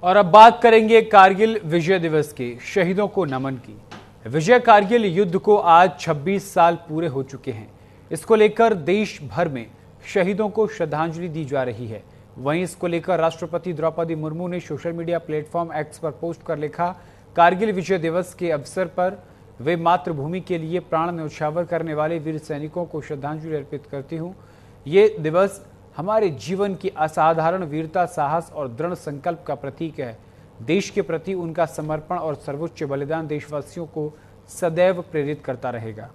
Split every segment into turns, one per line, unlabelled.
और अब बात करेंगे कारगिल विजय दिवस की, शहीदों को नमन की। विजय कारगिल युद्ध को आज 26 साल पूरे हो चुके हैं। इसको लेकर देश भर में शहीदों को श्रद्धांजलि दी जा रही है। वहीं इसको लेकर राष्ट्रपति द्रौपदी मुर्मू ने सोशल मीडिया प्लेटफॉर्म एक्स पर पोस्ट कर लिखा, कारगिल विजय दिवस के अवसर पर वे मातृभूमि के लिए प्राण न्यौछावर करने वाले वीर सैनिकों को श्रद्धांजलि अर्पित करती हूँ। ये दिवस हमारे जीवन की असाधारण वीरता, साहस और दृढ़ संकल्प का प्रतीक है। देश के प्रति उनका समर्पण और सर्वोच्च बलिदान देशवासियों को सदैव प्रेरित करता रहेगा।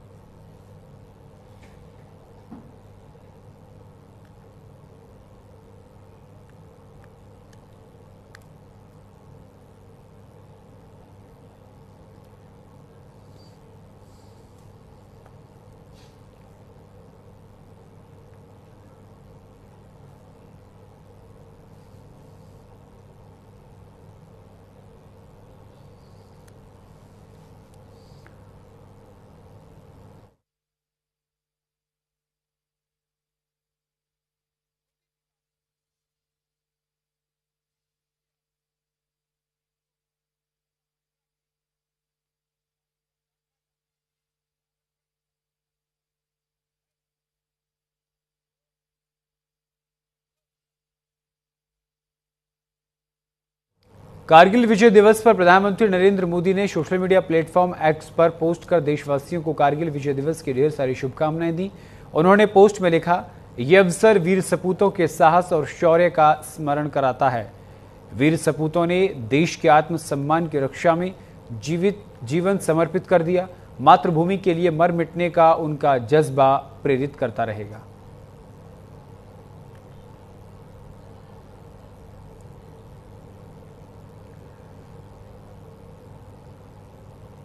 कारगिल विजय दिवस पर प्रधानमंत्री नरेंद्र मोदी ने सोशल मीडिया प्लेटफॉर्म एक्स पर पोस्ट कर देशवासियों को कारगिल विजय दिवस की ढेर सारी शुभकामनाएं दी। उन्होंने पोस्ट में लिखा, यह अवसर वीर सपूतों के साहस और शौर्य का स्मरण कराता है। वीर सपूतों ने देश के आत्मसम्मान की रक्षा में जीवन समर्पित कर दिया। मातृभूमि के लिए मर मिटने का उनका जज्बा प्रेरित करता रहेगा।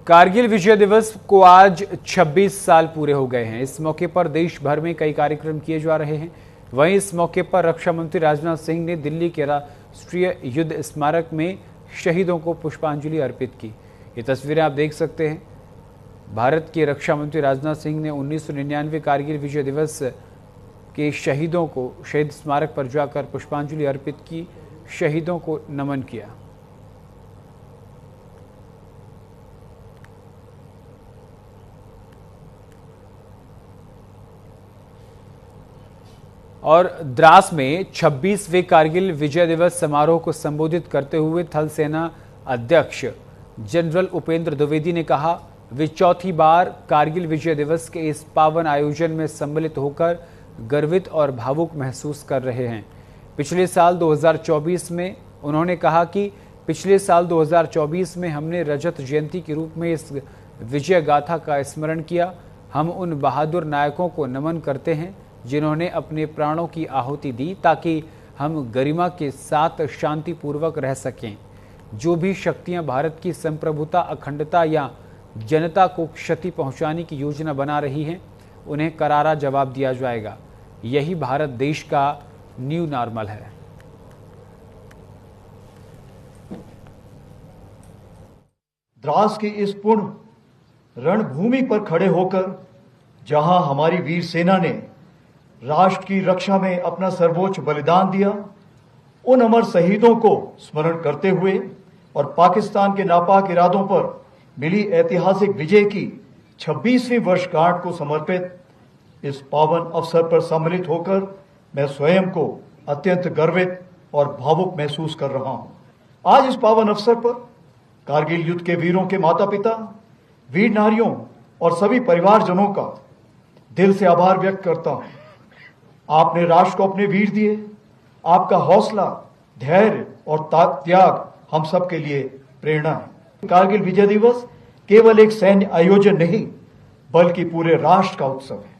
कारगिल विजय दिवस को आज 26 साल पूरे हो गए हैं। इस मौके पर देश भर में कई कार्यक्रम किए जा रहे हैं। वहीं इस मौके पर रक्षा मंत्री राजनाथ सिंह ने दिल्ली के राष्ट्रीय युद्ध स्मारक में शहीदों को पुष्पांजलि अर्पित की। ये तस्वीरें आप देख सकते हैं। भारत के रक्षा मंत्री राजनाथ सिंह ने 1999 कारगिल विजय दिवस के शहीदों को शहीद स्मारक पर जाकर पुष्पांजलि अर्पित की, शहीदों को नमन किया। और द्रास में 26वें कारगिल विजय दिवस समारोह को संबोधित करते हुए थल सेना अध्यक्ष जनरल उपेंद्र द्विवेदी ने कहा, वे चौथी बार कारगिल विजय दिवस के इस पावन आयोजन में सम्मिलित होकर गर्वित और भावुक महसूस कर रहे हैं। पिछले साल 2024 में उन्होंने कहा कि पिछले साल 2024 में हमने रजत जयंती के रूप में इस विजय गाथा का स्मरण किया। हम उन बहादुर नायकों को नमन करते हैं जिन्होंने अपने प्राणों की आहुति दी ताकि हम गरिमा के साथ शांतिपूर्वक रह सकें। जो भी शक्तियां भारत की संप्रभुता, अखंडता या जनता को क्षति पहुंचाने की योजना बना रही हैं, उन्हें करारा जवाब दिया जाएगा। यही भारत देश का न्यू नॉर्मल है।
द्रास की इस पूर्ण रणभूमि पर खड़े होकर जहां हमारी वीर सेना ने राष्ट्र की रक्षा में अपना सर्वोच्च बलिदान दिया, उन अमर शहीदों को स्मरण करते हुए और पाकिस्तान के नापाक इरादों पर मिली ऐतिहासिक विजय की 26वीं वर्षगांठ को समर्पित इस पावन अवसर पर सम्मिलित होकर मैं स्वयं को अत्यंत गर्वित और भावुक महसूस कर रहा हूं। आज इस पावन अवसर पर कारगिल युद्ध के वीरों के माता पिता, वीर नारियों और सभी परिवारजनों का दिल से आभार व्यक्त करता हूं। आपने राष्ट्र को अपने वीर दिए। आपका हौसला, धैर्य और त्याग हम सब के लिए प्रेरणा है। कारगिल विजय दिवस केवल एक सैन्य आयोजन नहीं, बल्कि पूरे राष्ट्र का उत्सव है।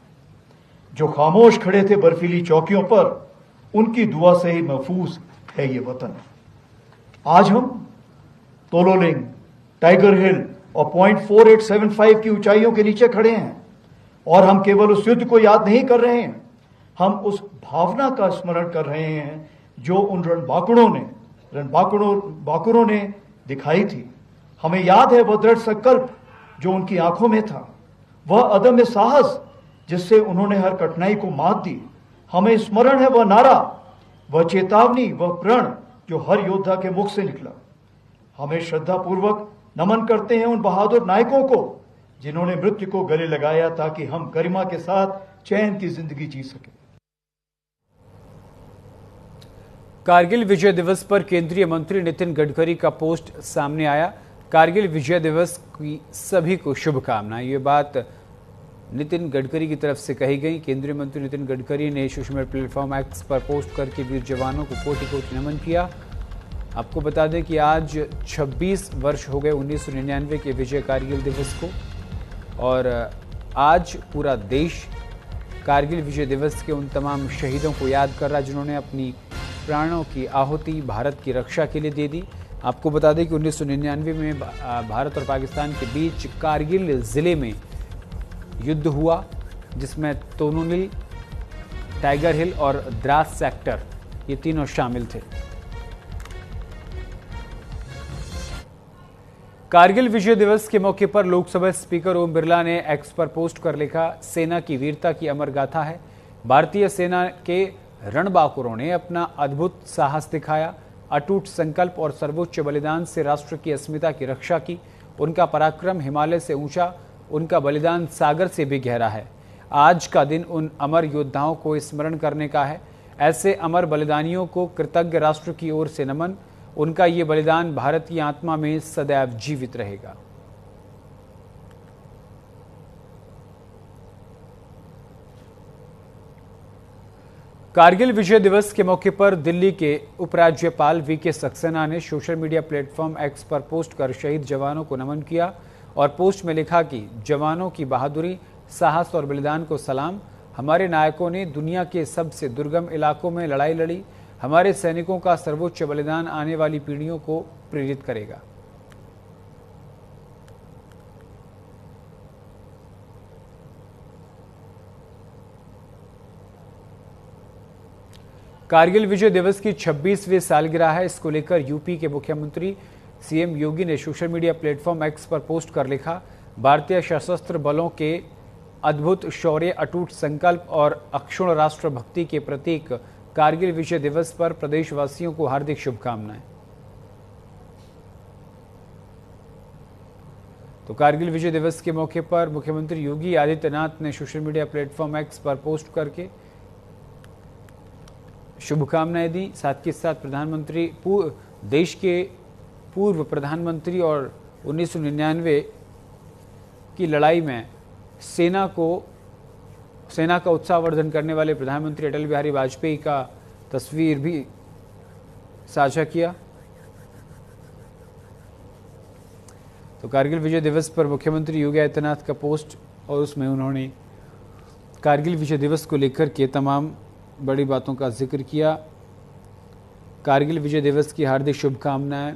जो खामोश खड़े थे बर्फीली चौकियों पर, उनकी दुआ से ही महफूज है ये वतन। आज हम तोलोलिंग, टाइगर हिल और पॉइंट 4875 की ऊंचाइयों के नीचे खड़े हैं और हम केवल उस युद्ध को याद नहीं कर रहे हैं, हम उस भावना का स्मरण कर रहे हैं जो उन रणबांकुरों ने दिखाई थी। हमें याद है वह दृढ़ संकल्प जो उनकी आंखों में था, वह अदम्य साहस जिससे उन्होंने हर कठिनाई को मात दी। हमें स्मरण है वह नारा, वह चेतावनी, वह प्रण जो हर योद्धा के मुख से निकला। हमें श्रद्धापूर्वक नमन करते हैं उन बहादुर नायकों को जिन्होंने मृत्यु को गले लगाया ताकि हम गरिमा के साथ चैन की जिंदगी जी सके।
कारगिल विजय दिवस पर केंद्रीय मंत्री नितिन गडकरी का पोस्ट सामने आया। कारगिल विजय दिवस की सभी को शुभकामनाएं, ये बात नितिन गडकरी की तरफ से कही गई। केंद्रीय मंत्री नितिन गडकरी ने सोशल मीडिया प्लेटफॉर्म एक्स पर पोस्ट करके वीर जवानों को कोटि कोटि नमन किया। आपको बता दें कि आज 26 वर्ष हो गए 1999 के विजय कारगिल दिवस को, और आज पूरा देश कारगिल विजय दिवस के उन तमाम शहीदों को याद कर रहा है जिन्होंने अपनी प्राणों की आहुति भारत की रक्षा के लिए दे दी। आपको बता दें कि 1999 में भारत और पाकिस्तान के बीच कारगिल जिले में युद्ध हुआ, जिसमें तोनुनिल, टाइगर हिल और द्रास सेक्टर ये तीनों शामिल थे। कारगिल विजय दिवस के मौके पर लोकसभा स्पीकर ओम बिरला ने एक्स पर पोस्ट कर लिखा, सेना की वीरता की अमर गाथा है। भारतीय सेना के रणबांकुरों ने अपना अद्भुत साहस दिखाया, अटूट संकल्प और सर्वोच्च बलिदान से राष्ट्र की अस्मिता की रक्षा की। उनका पराक्रम हिमालय से ऊंचा, उनका बलिदान सागर से भी गहरा है। आज का दिन उन अमर योद्धाओं को स्मरण करने का है। ऐसे अमर बलिदानियों को कृतज्ञ राष्ट्र की ओर से नमन। उनका ये बलिदान भारत की आत्मा में सदैव जीवित रहेगा। कारगिल विजय दिवस के मौके पर दिल्ली के उपराज्यपाल वीके सक्सेना ने सोशल मीडिया प्लेटफॉर्म एक्स पर पोस्ट कर शहीद जवानों को नमन किया और पोस्ट में लिखा कि जवानों की बहादुरी, साहस और बलिदान को सलाम। हमारे नायकों ने दुनिया के सबसे दुर्गम इलाकों में लड़ाई लड़ी। हमारे सैनिकों का सर्वोच्च बलिदान आने वाली पीढ़ियों को प्रेरित करेगा। कारगिल विजय दिवस की 26वीं सालगिरह है। इसको लेकर यूपी के मुख्यमंत्री सीएम योगी ने सोशल मीडिया प्लेटफॉर्म एक्स पर पोस्ट कर लिखा, भारतीय सशस्त्र बलों के अद्भुत शौर्य, अटूट संकल्प और अक्षुण्ण राष्ट्रभक्ति के प्रतीक कारगिल विजय दिवस पर प्रदेशवासियों को हार्दिक शुभकामनाएं। तो कारगिल विजय दिवस के मौके पर मुख्यमंत्री योगी आदित्यनाथ ने सोशल मीडिया प्लेटफॉर्म एक्स पर पोस्ट करके शुभकामनाएं दी। साथ ही साथ प्रधानमंत्री, देश के पूर्व प्रधानमंत्री और 1999 की लड़ाई में सेना का उत्साहवर्धन करने वाले प्रधानमंत्री अटल बिहारी वाजपेयी का तस्वीर भी साझा किया। तो कारगिल विजय दिवस पर मुख्यमंत्री योगी आदित्यनाथ का पोस्ट, और उसमें उन्होंने कारगिल विजय दिवस को लेकर के तमाम बड़ी बातों का जिक्र किया। कारगिल विजय दिवस की हार्दिक शुभकामनाएं।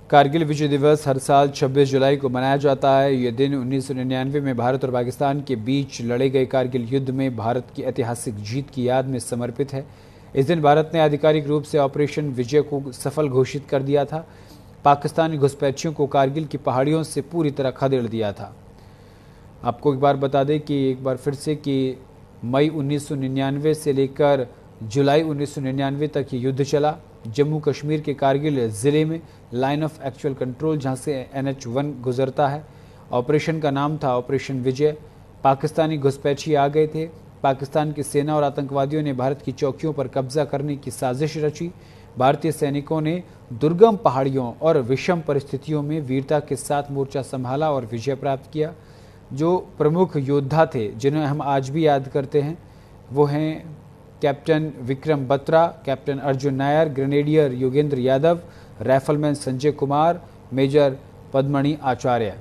कारगिल विजय दिवस हर साल 26 जुलाई को मनाया जाता है। यह दिन 1999 में भारत और पाकिस्तान के बीच लड़े गए कारगिल युद्ध में भारत की ऐतिहासिक जीत की याद में समर्पित है। इस दिन भारत ने आधिकारिक रूप से ऑपरेशन विजय को सफल घोषित कर दिया था। पाकिस्तानी घुसपैठियों को कारगिल की पहाड़ियों से पूरी तरह खदेड़ दिया था। आपको एक बार बता दें कि एक बार फिर से कि मई 1999 से लेकर जुलाई 1999 तक ये युद्ध चला। जम्मू कश्मीर के कारगिल ज़िले में लाइन ऑफ एक्चुअल कंट्रोल, जहां से NH-1 गुजरता है, ऑपरेशन का नाम था ऑपरेशन विजय। पाकिस्तानी घुसपैठी आ गए थे। पाकिस्तान की सेना और आतंकवादियों ने भारत की चौकियों पर कब्जा करने की साजिश रची। भारतीय सैनिकों ने दुर्गम पहाड़ियों और विषम परिस्थितियों में वीरता के साथ मोर्चा संभाला और विजय प्राप्त किया। जो प्रमुख योद्धा थे जिन्हें हम आज भी याद करते हैं वो हैं captain Vikram Batra, captain Arjun Nair, grenadier Yogendra Yadav, rifleman Sanjay Kumar, major Padmani Acharya.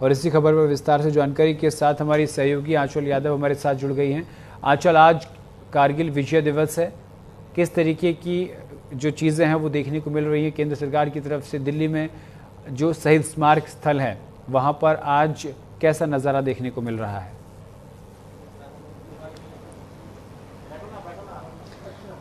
और इसी खबर पर विस्तार से जानकारी के साथ हमारी सहयोगी आंचल यादव हमारे साथ जुड़ गई हैं। आंचल, आज कारगिल विजय दिवस है, किस तरीके की जो चीज़ें हैं वो देखने को मिल रही हैं केंद्र सरकार की तरफ से? दिल्ली में जो शहीद स्मारक स्थल है वहाँ पर आज कैसा नज़ारा देखने को मिल रहा है?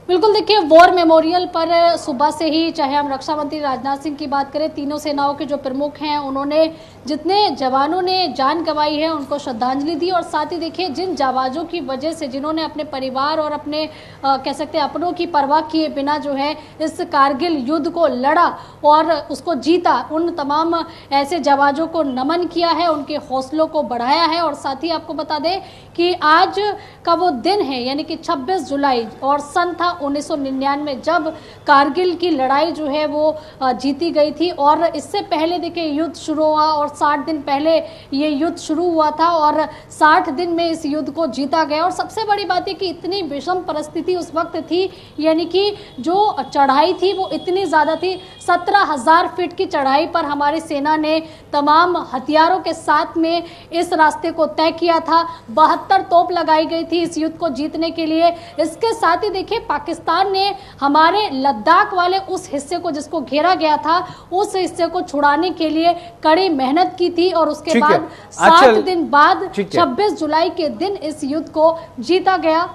बिल्कुल, देखिए वॉर मेमोरियल पर सुबह से ही, चाहे हम रक्षा मंत्री राजनाथ सिंह की बात करें, तीनों सेनाओं के जो प्रमुख हैं उन्होंने जितने जवानों ने जान गंवाई है उनको श्रद्धांजलि दी। और साथ ही देखिए जिन जाबाजों की वजह से, जिन्होंने अपने परिवार और अपने कह सकते हैं अपनों की परवाह किए बिना जो है इस कारगिल युद्ध को लड़ा और उसको जीता, उन तमाम ऐसे जाबाजों को नमन किया है, उनके हौसलों को बढ़ाया है। और साथ ही आपको बता दें कि आज का वो दिन है, यानी कि 26 जुलाई, और सन था 1999 जब कारगिल की लड़ाई जो है वो जीती गई थी। और इससे पहले देखिए युद्ध शुरू हुआ और 60 दिन पहले ये युद्ध शुरू हुआ था और 60 दिन में इस युद्ध को जीता गया। और सबसे बड़ी बात है कि इतनी विषम परिस्थिति उस वक्त थी, यानी कि जो चढ़ाई थी वो इतनी ज़्यादा थी। 17,000 फीट की चढ़ाई पर हमारी सेना ने तमाम हथियारों के साथ में इस रास्ते को तय किया था। 72 तोप लगाई गई थी इस युद्ध को जीतने के लिए। इसके साथ ही देखिए पाकिस्तान ने हमारे लद्दाख वाले उस हिस्से को, जिसको घेरा गया था, उस हिस्से को छुड़ाने के लिए कड़ी मेहनत की थी और उसके बाद 7 दिन बाद 26 जुलाई के दिन इस युद्ध को जीता गया।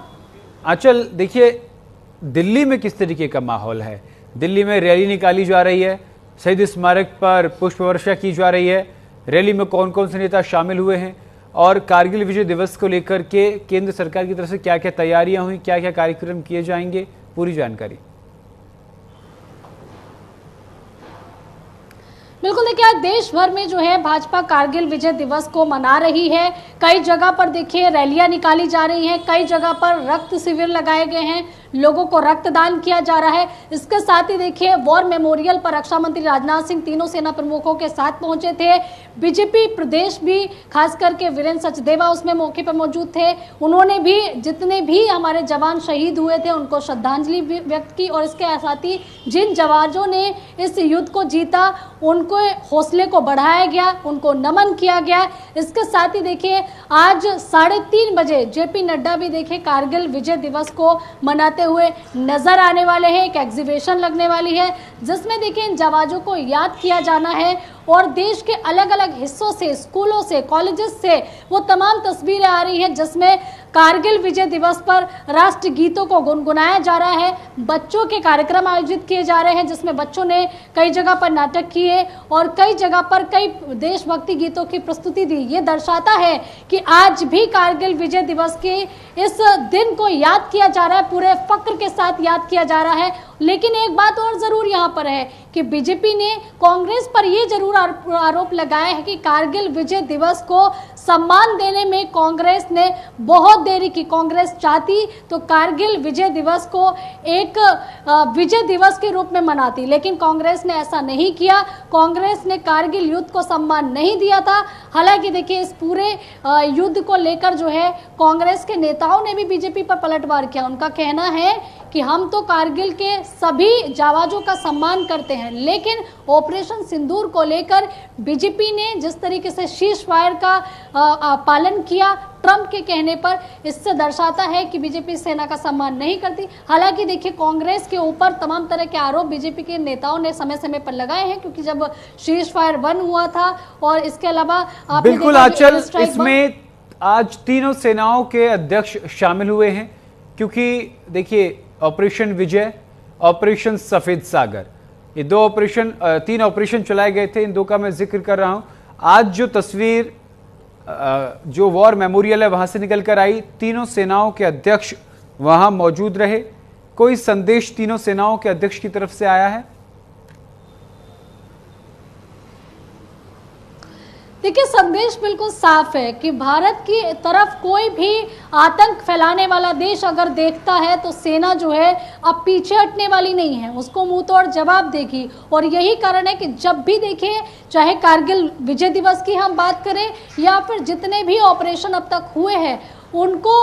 आंचल, देखिए दिल्ली में किस तरीके का माहौल है? दिल्ली में रैली निकाली जा रही है, शहीद स्मारक पर पुष्प वर्षा की जा रही है। रैली में कौन कौन से नेता शामिल हुए हैं और कारगिल विजय दिवस को लेकर के केंद्र सरकार की तरफ से क्या क्या तैयारियां हुई, क्या क्या कार्यक्रम किए जाएंगे, पूरी जानकारी।
बिल्कुल, देखिए आज देश भर में जो है भाजपा कारगिल विजय दिवस को मना रही है। कई जगह पर देखिए रैलियां निकाली जा रही हैं, कई जगह पर रक्त शिविर लगाए गए हैं, लोगों को रक्तदान किया जा रहा है। इसके साथ ही देखिए वॉर मेमोरियल पर रक्षा मंत्री राजनाथ सिंह तीनों सेना प्रमुखों के साथ पहुंचे थे। बीजेपी प्रदेश भी, खास करके वीरेंद्र सचदेवा उसमें मौके पर मौजूद थे। उन्होंने भी जितने भी हमारे जवान शहीद हुए थे उनको श्रद्धांजलि व्यक्त की। और इसके साथ ही जिन जवानों ने इस युद्ध को जीता उनको हौसले को बढ़ाया गया, उनको नमन किया गया। इसके साथ ही देखिए आज 3:30 बजे जेपी नड्डा भी देखिए कारगिल विजय दिवस को मनाते हुए नजर आने वाले हैं। एक एग्जीबिशन लगने वाली है जिसमें देखिए इन जवानों को याद किया जाना है और देश के अलग अलग हिस्सों से, स्कूलों से, कॉलेजेस से वो तमाम तस्वीरें आ रही हैं जिसमें कारगिल विजय दिवस पर राष्ट्र गीतों को गुनगुनाया जा रहा है। बच्चों के कार्यक्रम आयोजित किए जा रहे हैं जिसमें बच्चों ने कई जगह पर नाटक किए और कई जगह पर कई देशभक्ति गीतों की प्रस्तुति दी। ये दर्शाता है कि आज भी कारगिल विजय दिवस के इस दिन को याद किया जा रहा है, पूरे फक्र के साथ याद किया जा रहा है। लेकिन एक बात और जरूर यहाँ पर है कि बीजेपी ने कांग्रेस पर यह जरूर आरोप लगाया है कि कारगिल विजय दिवस को सम्मान देने में कांग्रेस ने बहुत देरी की। कांग्रेस चाहती तो कारगिल विजय दिवस को एक विजय दिवस के रूप में मनाती, लेकिन कांग्रेस ने ऐसा नहीं किया। कांग्रेस ने कारगिल युद्ध को सम्मान नहीं दिया था। हालांकि देखिए इस पूरे युद्ध को लेकर जो है कांग्रेस के नेताओं ने भी बीजेपी पर पलटवार किया। उनका कहना है कि हम तो कारगिल के सभी जाबाजों का सम्मान करते हैं, लेकिन ऑपरेशन सिंदूर को लेकर बीजेपी ने जिस तरीके से शीर्ष फायर का पालन किया ट्रंप के कहने पर, इससे दर्शाता है कि बीजेपी सेना का सम्मान नहीं करती। हालांकि देखिए कांग्रेस के ऊपर तमाम तरह के आरोप बीजेपी के नेताओं ने समय समय पर लगाए हैं, क्योंकि जब शीर्ष फायर 1 हुआ था और इसके अलावा
बिल्कुल आंचल, इसमें आज तीनों सेनाओं के अध्यक्ष शामिल हुए हैं, क्योंकि देखिए ऑपरेशन विजय, ऑपरेशन सफेद सागर, ये 3 ऑपरेशन चलाए गए थे। इन 2 का मैं जिक्र कर रहा हूं। आज जो तस्वीर जो वॉर मेमोरियल है वहां से निकल कर आई, तीनों सेनाओं के अध्यक्ष वहां मौजूद रहे। कोई संदेश तीनों सेनाओं के अध्यक्ष की तरफ से आया है?
देखिए संदेश बिल्कुल साफ है कि भारत की तरफ कोई भी आतंक फैलाने वाला देश अगर देखता है तो सेना जो है अब पीछे हटने वाली नहीं है, उसको मुंह तोड़ जवाब देगी। और यही कारण है कि जब भी देखिए, चाहे कारगिल विजय दिवस की हम बात करें या फिर जितने भी ऑपरेशन अब तक हुए हैं, उनको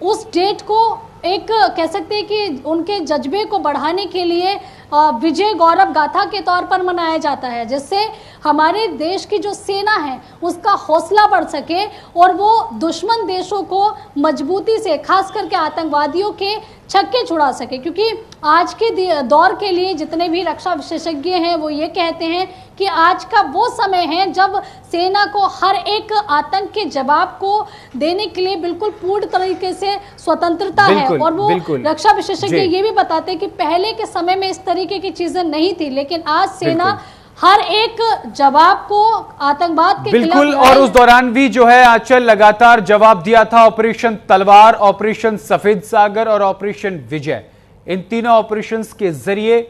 उस डेट को एक कह सकते हैं कि उनके जज्बे को बढ़ाने के लिए विजय गौरव गाथा के तौर पर मनाया जाता है, जिससे हमारे देश की जो सेना है उसका हौसला बढ़ सके और वो दुश्मन देशों को मजबूती से, खास करके आतंकवादियों के छक्के छुड़ा सके। क्योंकि आज के दौर के लिए जितने भी रक्षा विशेषज्ञ हैं वो ये कहते हैं कि आज का वो समय है जब सेना को हर एक आतंक के जवाब को देने के लिए बिल्कुल पूर्ण तरीके से स्वतंत्रता है।
बिल्कुल,
और वो
बिल्कुल।
रक्षा विशेषज्ञ
जी।
ये भी बताते हैं कि पहले के समय में इस तरीके की चीजें नहीं थी, लेकिन आज सेना हर एक जवाब को आतंकवाद के खिलाफ
बिल्कुल। और उस दौरान भी जो है आंचल लगातार जवाब दिया था। ऑपरेशन तलवार, ऑपरेशन सफेद सागर और ऑपरेशन विजय, इन तीनों ऑपरेशंस के जरिए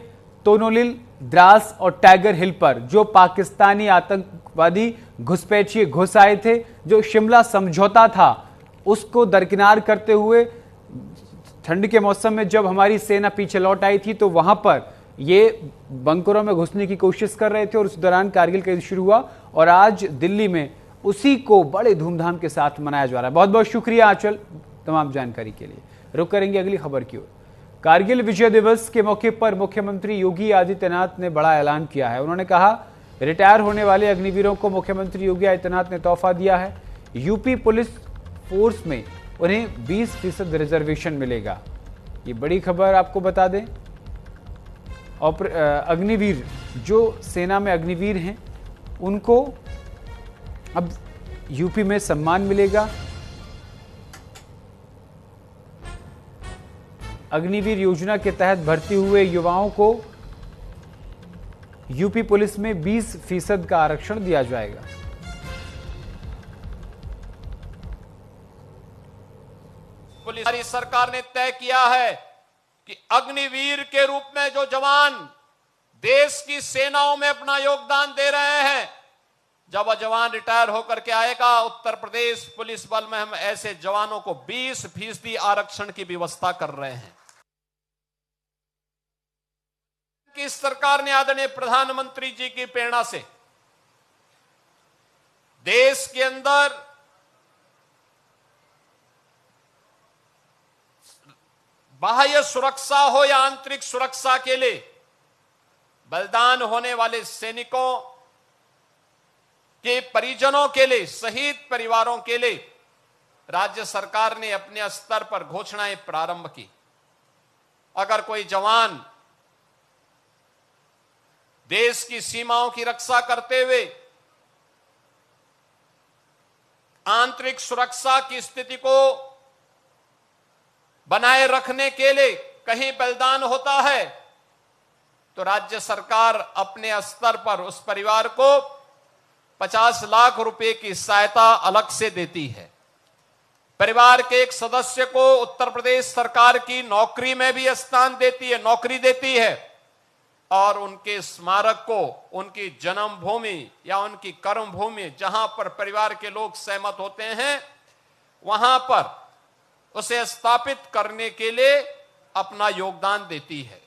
तोनोलिल, द्रास और टाइगर हिल पर जो पाकिस्तानी आतंकवादी घुसपैठिए घुस आए थे, जो शिमला समझौता था उसको दरकिनार करते हुए ठंड के मौसम में जब हमारी सेना पीछे लौट आई थी तो वहां पर ये बंकरों में घुसने की कोशिश कर रहे थे और उस दौरान कारगिल का युद्ध शुरू हुआ और आज दिल्ली में उसी को बड़े धूमधाम के साथ मनाया जा रहा है। बहुत बहुत शुक्रिया आंचल तमाम जानकारी के लिए। रुक करेंगे अगली खबर की ओर। कारगिल विजय दिवस के मौके पर मुख्यमंत्री योगी आदित्यनाथ ने बड़ा ऐलान किया है। उन्होंने कहा, रिटायर होने वाले अग्निवीरों को मुख्यमंत्री योगी आदित्यनाथ ने तोहफा दिया है। यूपी पुलिस फोर्स में उन्हें 20% रिजर्वेशन मिलेगा। ये बड़ी खबर आपको बता दें। अग्निवीर, जो सेना में अग्निवीर हैं, उनको अब यूपी में सम्मान मिलेगा। अग्निवीर योजना के तहत भर्ती हुए युवाओं को यूपी पुलिस में 20% का आरक्षण दिया जाएगा।
पुलिस सरकार ने तय किया है कि अग्निवीर के रूप में जो जवान देश की सेनाओं में अपना योगदान दे रहे हैं, जब वह जवान रिटायर होकर के आएगा, उत्तर प्रदेश पुलिस बल में हम ऐसे जवानों को 20% आरक्षण की व्यवस्था कर रहे हैं। कि सरकार ने आदरणीय प्रधानमंत्री जी की प्रेरणा से देश के अंदर बाह्य सुरक्षा हो या आंतरिक सुरक्षा के लिए बलिदान होने वाले सैनिकों के परिजनों के लिए, शहीद परिवारों के लिए राज्य सरकार ने अपने स्तर पर घोषणाएं प्रारंभ की। अगर कोई जवान देश की सीमाओं की रक्षा करते हुए आंतरिक सुरक्षा की स्थिति को बनाए रखने के लिए कहीं बलिदान होता है, तो राज्य सरकार अपने स्तर पर उस परिवार को 50 लाख रुपए की सहायता अलग से देती है। परिवार के एक सदस्य को उत्तर प्रदेश सरकार की नौकरी में भी स्थान देती है, नौकरी देती है, और उनके स्मारक को उनकी जन्मभूमि या उनकी कर्मभूमि जहां पर परिवार के लोग सहमत होते हैं, वहां पर उसे स्थापित करने के लिए अपना योगदान देती है।